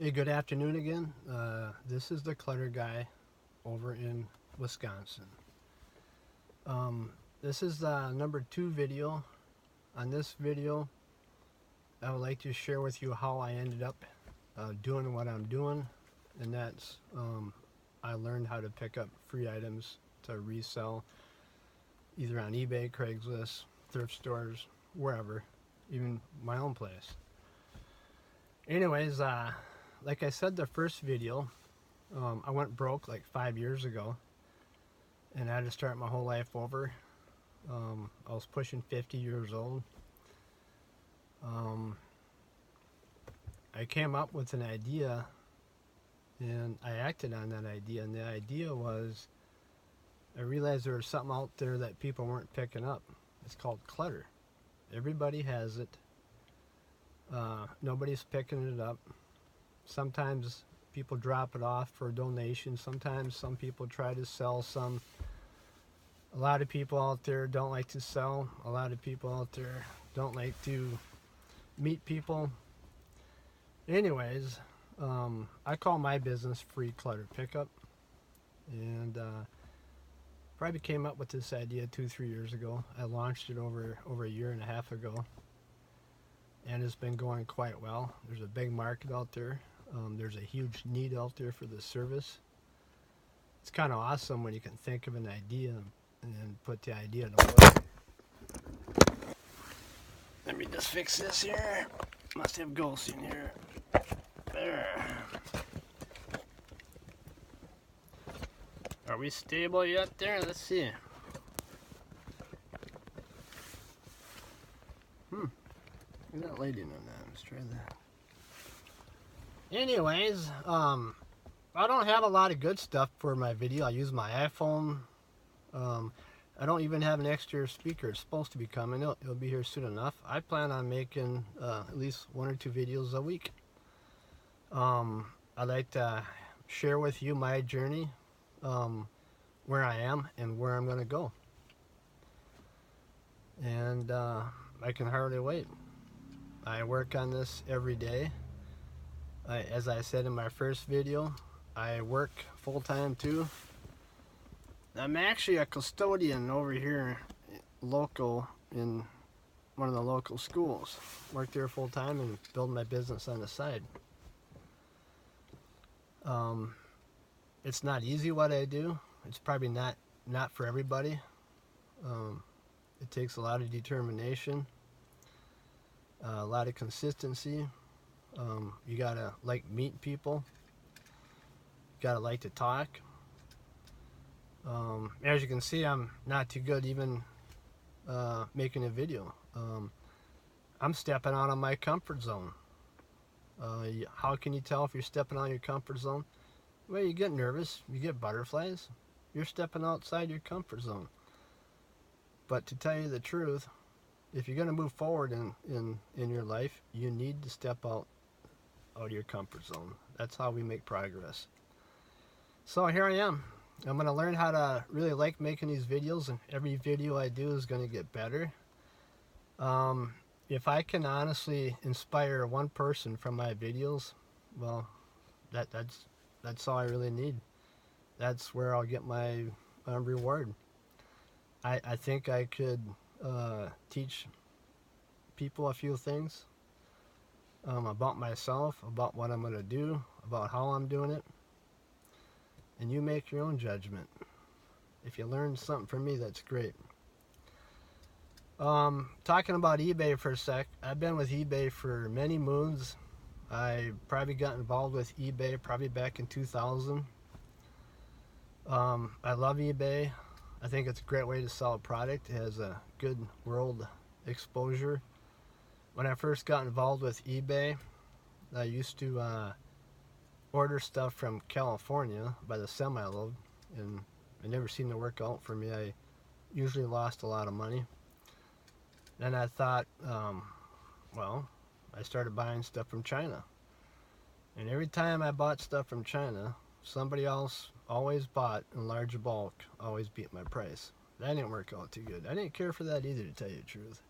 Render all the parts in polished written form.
Hey, good afternoon again. This is the Clutter Guy over in Wisconsin. This is the number 2 video. On this video, I would like to share with you how I ended up doing what I'm doing, and that's I learned how to pick up free items to resell either on eBay, Craigslist, thrift stores, wherever, even my own place. Anyways, like I said, the first video, I went broke like 5 years ago, and I had to start my whole life over. I was pushing 50 years old. I came up with an idea, and I acted on that idea. And the idea was, I realized there was something out there that people weren't picking up. It's called clutter. Everybody has it. Nobody's picking it up. Sometimes people drop it off for a donation. Sometimes some people try to sell some. A lot of people out there don't like to sell. A lot of people out there don't like to meet people. Anyways, I call my business Free Clutter Pickup. And probably came up with this idea 2-3 years ago. I launched it over a year and a half ago. And it's been going quite well. There's a big market out there. There's a huge need out there for this service. It's kind of awesome when you can think of an idea and then put the idea to work. Let me just fix this here. Must have ghosts in here. There. Are we stable yet there? Let's see. Look at that lighting on that. Let's try that. Anyways, I don't have a lot of good stuff for my video. I use my iPhone. I don't even have an exterior speaker. It's supposed to be coming. It'll be here soon enough. I plan on making at least 1 or 2 videos a week. I'd like to share with you my journey, where I am and where I'm going to go. And I can hardly wait. I work on this every day. As I said in my first video, I work full-time too. I'm actually a custodian over here local in one of the local schools. Work there full-time and build my business on the side. It's not easy what I do. It's probably not for everybody. It takes a lot of determination, a lot of consistency. You gotta like meet people. You gotta like to talk. As you can see, I'm not too good even making a video. I'm stepping out of my comfort zone. How can you tell if you're stepping out of your comfort zone? Well, you get nervous, you get butterflies. You're stepping outside your comfort zone. But to tell you the truth, if you're going to move forward in your life, you need to step out of your comfort zone. That's how we make progress. So here I am. I'm going to learn how to really like making these videos, and every video I do is going to get better. If I can honestly inspire one person from my videos, well, that's all I really need. That's where I'll get my reward. I think I could teach people a few things about myself, about what I'm going to do, about how I'm doing it. And you make your own judgment. If you learn something from me, that's great. Talking about eBay for a sec, I've been with eBay for many moons. I probably got involved with eBay probably back in 2000. I love eBay. I think it's a great way to sell a product. It has a good world exposure. When I first got involved with eBay, I used to order stuff from California by the semi-load, and it never seemed to work out for me. I usually lost a lot of money. Then I thought, well, I started buying stuff from China. And every time I bought stuff from China, somebody else always bought in large bulk, always beat my price. That didn't work out too good. I didn't care for that either, to tell you the truth.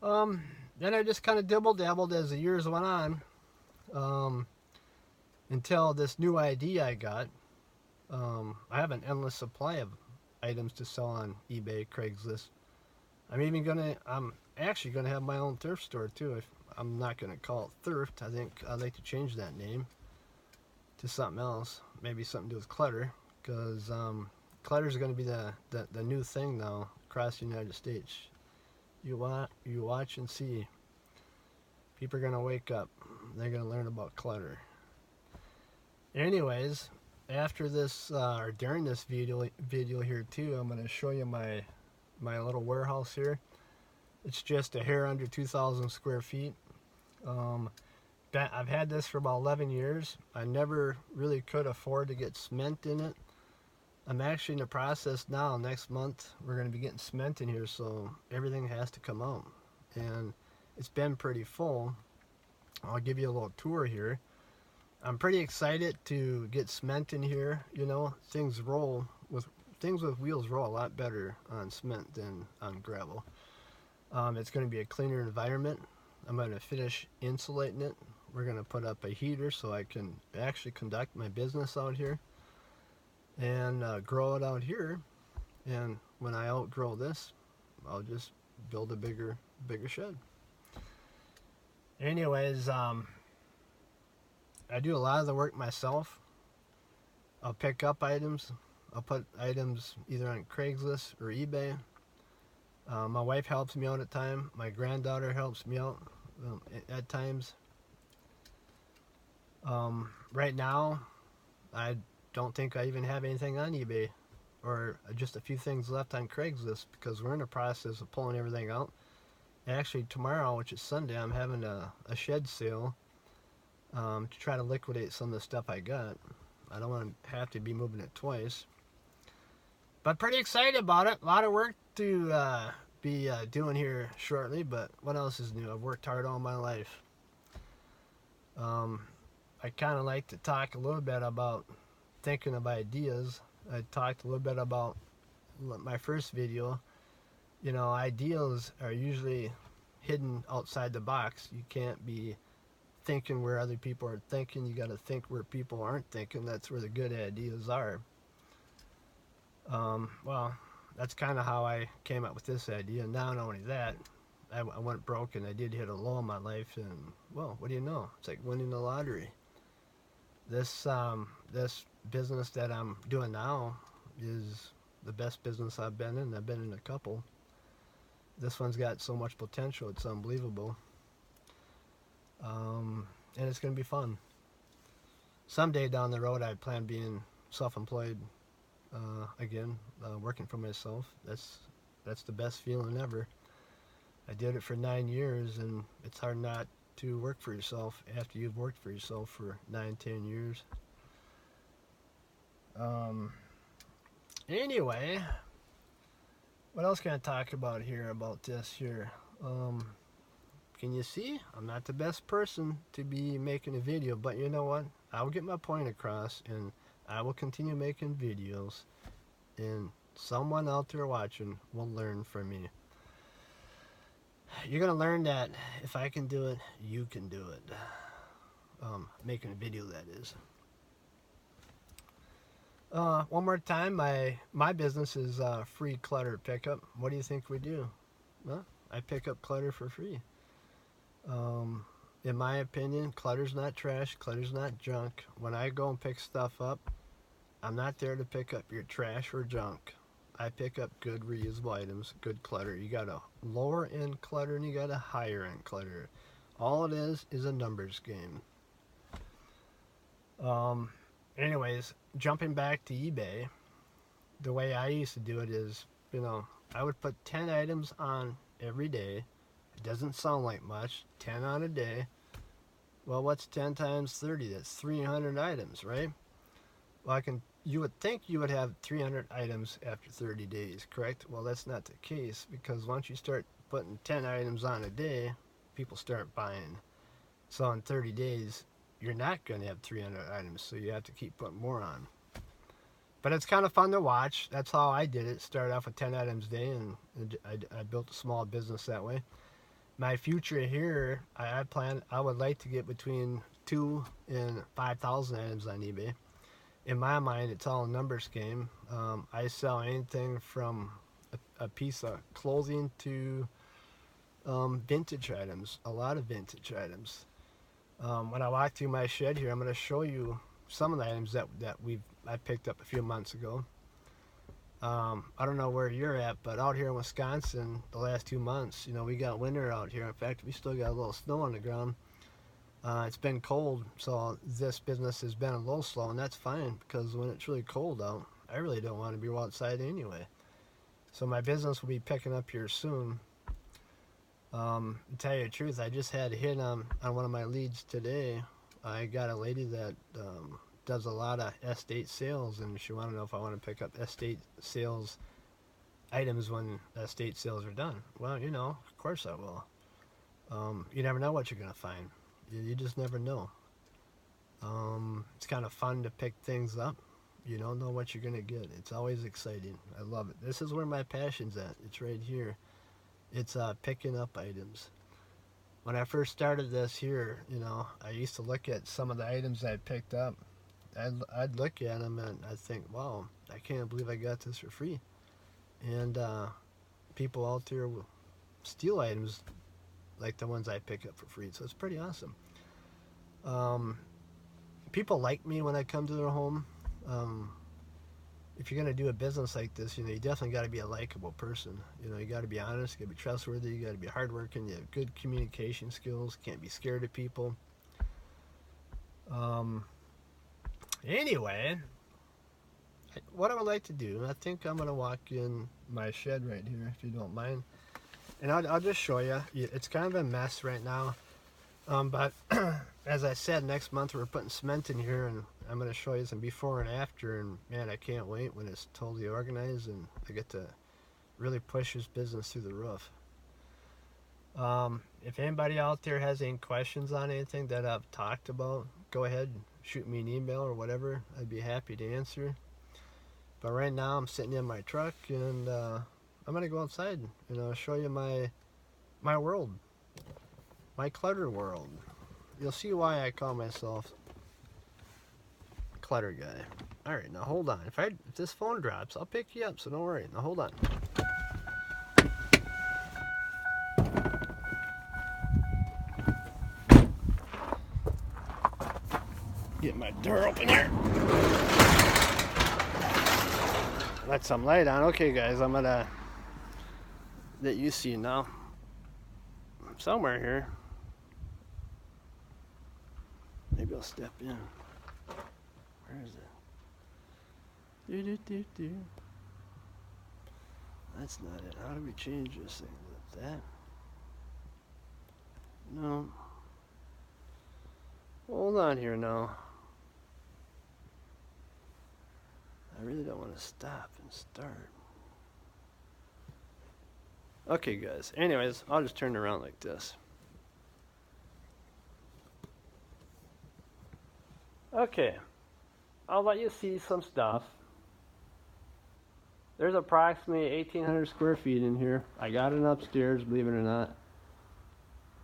Then I just kind of dibble-dabbled as the years went on. until this new ID I got. I have an endless supply of items to sell on eBay, Craigslist. I'm actually gonna have my own thrift store too. If I'm not gonna call it thrift, I think I'd like to change that name to something else. Maybe something to do with clutter, because clutter is gonna be the new thing now across the United States. You watch and see. People are gonna wake up. They're gonna learn about clutter. Anyways, after this or during this video here too, I'm gonna show you my little warehouse here. It's just a hair under 2,000 square feet. I've had this for about 11 years. I never really could afford to get cement in it. I'm actually in the process now. Next month we're going to be getting cement in here, so everything has to come out. And it's been pretty full. I'll give you a little tour here. I'm pretty excited to get cement in here. You know, things with wheels roll a lot better on cement than on gravel. It's going to be a cleaner environment. I'm going to finish insulating it. We're going to put up a heater so I can actually conduct my business out here and grow it out here. And when I outgrow this, I'll just build a bigger shed. Anyways, I do a lot of the work myself. I'll pick up items. I'll put items either on Craigslist or eBay. My wife helps me out at times. My granddaughter helps me out at times. Right now, I don't think I even have anything on eBay, or just a few things left on Craigslist, because we're in the process of pulling everything out. Actually, tomorrow, which is Sunday, I'm having a shed sale to try to liquidate some of the stuff I got. I don't want to have to be moving it twice. But pretty excited about it. A lot of work to be doing here shortly, but what else is new? I've worked hard all my life. I kind of like to talk a little bit about thinking of ideas. I talked a little bit about my first video. You know, ideas are usually hidden outside the box. You can't be thinking where other people are thinking. You got to think where people aren't thinking. That's where the good ideas are. Well, that's kind of how I came up with this idea. Not only that, I went broke and I did hit a low in my life, and well, what do you know? It's like winning the lottery. This business that I'm doing now is the best business I've been in. I've been in a couple. This one's got so much potential, it's unbelievable. And it's going to be fun. Someday down the road, I plan being self-employed again, working for myself. That's the best feeling ever. I did it for 9 years, and it's hard not to work for yourself after you've worked for yourself for 9-10 years. Anyway, what else can I talk about here about this here? Can you see? I'm not the best person to be making a video, but you know what? I will get my point across, and I will continue making videos, and someone out there watching will learn from me. You're going to learn that if I can do it, you can do it. Making a video, that is. One more time, my business is free clutter pickup. What do you think we do? Well, I pick up clutter for free. In my opinion, clutter's not trash, clutter's not junk. When I go and pick stuff up, I'm not there to pick up your trash or junk. I pick up good reusable items, good clutter. You got a lower end clutter and you got a higher end clutter. All it is a numbers game. Anyways, jumping back to eBay, the way I used to do it is, you know, I would put 10 items on every day. It doesn't sound like much, 10 on a day. Well, what's 10 times 30? That's 300 items, right? Well, you would think you would have 300 items after 30 days, correct? Well, that's not the case, because once you start putting 10 items on a day, people start buying. So in 30 days, you're not going to have 300 items, so you have to keep putting more on. But it's kind of fun to watch. That's how I did it. Started off with 10 items a day, and I built a small business that way. my future here, I would like to get between 2 and 5,000 items on eBay. In my mind, it's all a numbers game. I sell anything from a piece of clothing to vintage items, a lot of vintage items. When I walk through my shed here, I'm going to show you some of the items that I picked up a few months ago. I don't know where you're at, but out here in Wisconsin, the last 2 months, we got winter out here. In fact, we still got a little snow on the ground. It's been cold, so this business has been a little slow, and that's fine, because when it's really cold out, I really don't want to be outside anyway. So my business will be picking up here soon. To tell you the truth, I just had a hit on one of my leads today. I got a lady that does a lot of estate sales, and she wanted to know if I want to pick up estate sales items when estate sales are done. Well, of course I will. You never know what you're going to find. You just never know. It's kind of fun to pick things up. You don't know what you're going to get. It's always exciting. I love it. This is where my passion's at. It's right here. It's picking up items. When I first started this here, I used to look at some of the items I picked up. I'd look at them and I'd think, wow, I can't believe I got this for free. And people out there will steal items like the ones I pick up for free. So it's pretty awesome. People like me when I come to their home. If you're going to do a business like this, you definitely got to be a likable person. You got to be honest, you got to be trustworthy, you got to be hardworking, you have good communication skills, can't be scared of people. Anyway, what I would like to do, I think I'm going to walk in my shed right here, if you don't mind. And I'll just show you. It's kind of a mess right now. But as I said, next month we're putting cement in here, and I'm going to show you some before and after. And man, I can't wait when it's totally organized and I get to really push this business through the roof. If anybody out there has any questions on anything that I've talked about, go ahead and shoot me an email or whatever. I'd be happy to answer. But right now I'm sitting in my truck, and I'm going to go outside and show you my world. My clutter world. You'll see why I call myself Clutter Guy. Alright, now hold on. If this phone drops, I'll pick you up, so don't worry. Now hold on. Get my door open here. Let some light on. Okay, guys, I'm gonna let you see now. Somewhere here. Maybe I'll step in. Where is it? That's not it. How do we change this thing? Is it that? No. Hold on here now. I really don't want to stop and start. Okay, guys. Anyways, I'll just turn it around like this. Okay. I'll let you see some stuff. There's approximately 1,800 square feet in here. I got it upstairs, believe it or not.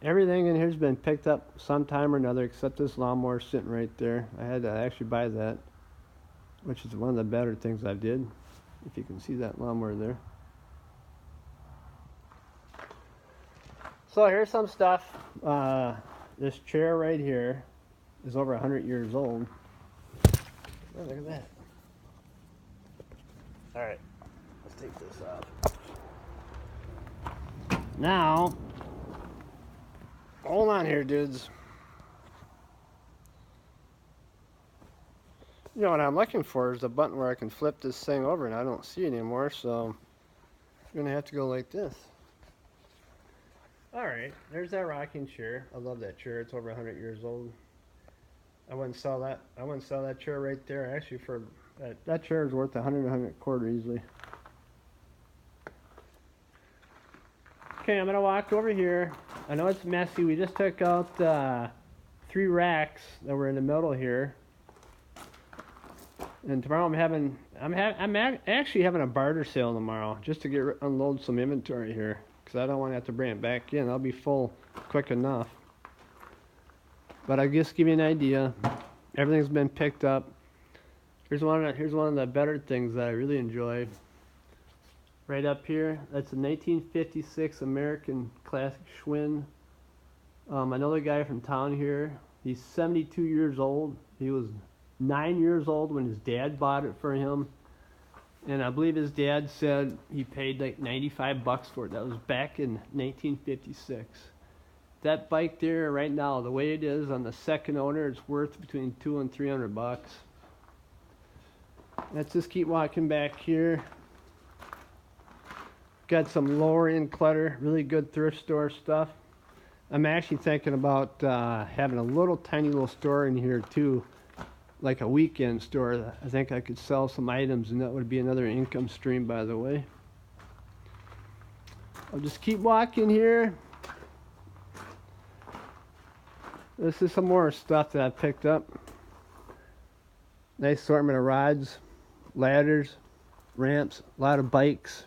Everything in here's been picked up sometime or another, except this lawnmower sitting right there. I had to actually buy that, which is one of the better things I did. If you can see that lawnmower there. So here's some stuff. This chair right here is over 100 years old. Oh, look at that. Alright, let's take this off. Now, hold on here, dudes. What I'm looking for is a button where I can flip this thing over, and I don't see it anymore, so I'm going to have to go like this. Alright, there's that rocking chair. I love that chair. It's over 100 years old. I wouldn't sell that. I wouldn't sell that chair right there. Actually, for that chair is worth 100 quarter easily. Okay, I'm gonna walk over here. I know it's messy. We just took out 3 racks that were in the middle here. And tomorrow I'm actually having a barter sale tomorrow just to unload some inventory here. because I don't want to have to bring it back in. I'll be full quick enough. But I just give you an idea. Everything's been picked up. Here's one of the better things that I really enjoy. Right up here, that's a 1956 American classic Schwinn. Another guy from town here. He's 72 years old. He was 9 years old when his dad bought it for him. And I believe his dad said he paid like 95 bucks for it. That was back in 1956. That bike there right now, the way it is on the second owner, it's worth between $200 and $300. Let's just keep walking back here. Got some lower end clutter, really good thrift store stuff. I'm actually thinking about having a tiny little store in here too, like a weekend store. I think I could sell some items, and that would be another income stream, by the way. I'll just keep walking here. This is some more stuff that I picked up. Nice assortment of rods, ladders, ramps, a lot of bikes,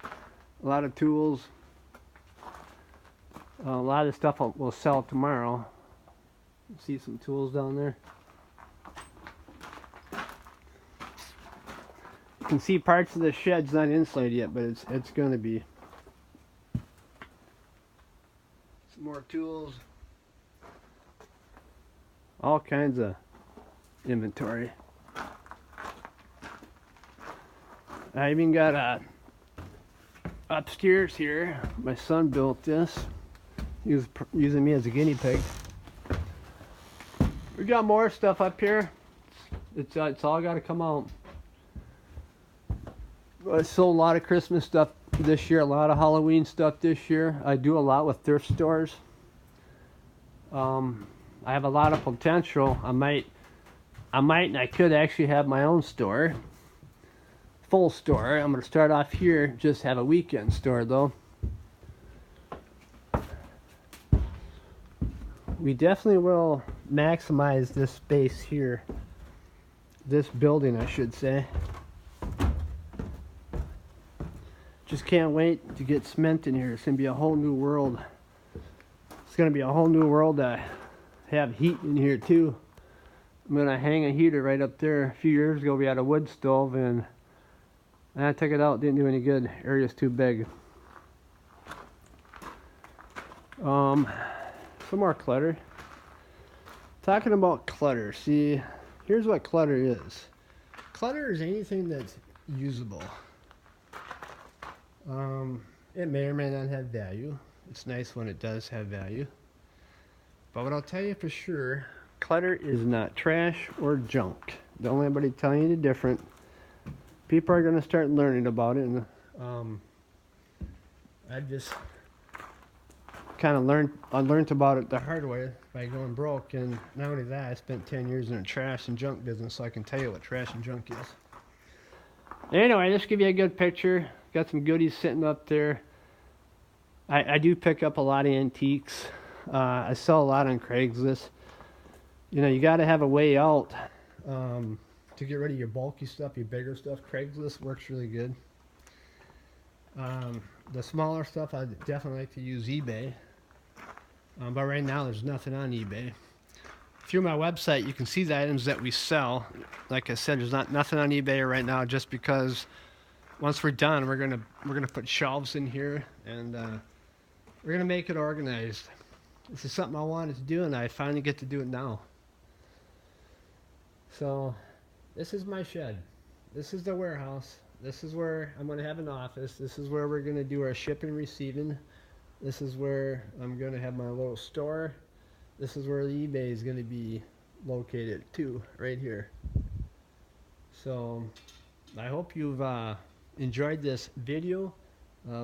a lot of tools. A lot of the stuff we'll sell tomorrow. See some tools down there. You can see parts of the shed's not insulated yet, but it's going to be. Some more tools. All kinds of inventory. I even got a upstairs here. My son built this. He was using me as a guinea pig. We got more stuff up here. It's all got to come out. I sold a lot of Christmas stuff this year, a lot of Halloween stuff this year. I do a lot with thrift stores. I have a lot of potential. I might and I could actually have my own store. Full store. I'm going to start off here, just have a weekend store though. We definitely will maximize this space here. This building, I should say. Just can't wait to get cement in here. It's going to be a whole new world. It's going to be a whole new world to have heat in here too. I'm going to hang a heater right up there. A few years ago we had a wood stove and I took it out. Didn't do any good. Area's too big. Some more clutter. Talking about clutter. See, here's what clutter is. Clutter is anything that's usable. It may or may not have value. It's nice when it does have value. But what I'll tell you for sure, clutter is not trash or junk. Don't let anybody tell you any different. People are going to start learning about it, and I just kind of learned about it the hard way by going broke. And not only that, I spent 10 years in the trash and junk business, so I can tell you what trash and junk is. Anyway, just give you a good picture. Got some goodies sitting up there. I do pick up a lot of antiques. I sell a lot on Craigslist. You know, you got to have a way out to get rid of your bulky stuff, your bigger stuff. Craigslist works really good. The smaller stuff, I definitely like to use eBay. But right now, there's nothing on eBay. Through my website, you can see the items that we sell. Like I said, there's nothing on eBay right now, just because once we're done, we're gonna put shelves in here, and we're gonna make it organized. This is something I wanted to do, and I finally get to do it now. So, this is my shed. This is the warehouse. This is where I'm gonna have an office. This is where we're gonna do our shipping and receiving. This is where I'm gonna have my little store. This is where the eBay is gonna be located too, right here. So, I hope you've enjoyed this video.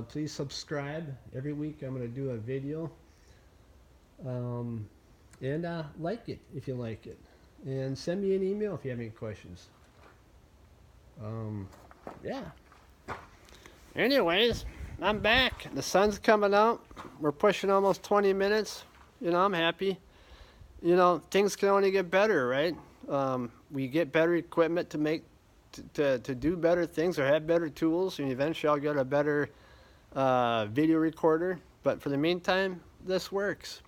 Please subscribe. Every week I'm going to do a video. And like it if you like it. And send me an email if you have any questions. Yeah. Anyways, I'm back. The sun's coming out. We're pushing almost 20 minutes. You know, I'm happy. You know, things can only get better, right? We get better equipment to make to do better things or have better tools, and eventually I'll get a better video recorder, but for the meantime, this works.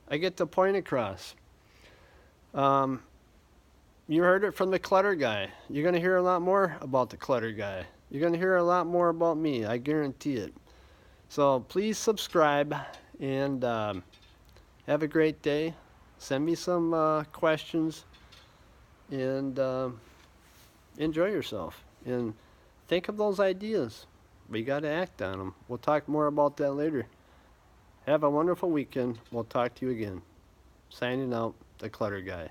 I get the point across. You heard it from the Clutter Guy. You're going to hear a lot more about the Clutter Guy. You're going to hear a lot more about me. I guarantee it. So please subscribe and have a great day. Send me some questions and enjoy yourself. And think of those ideas. We got to act on them. We'll talk more about that later. Have a wonderful weekend. We'll talk to you again. Signing out, the Clutter Guy.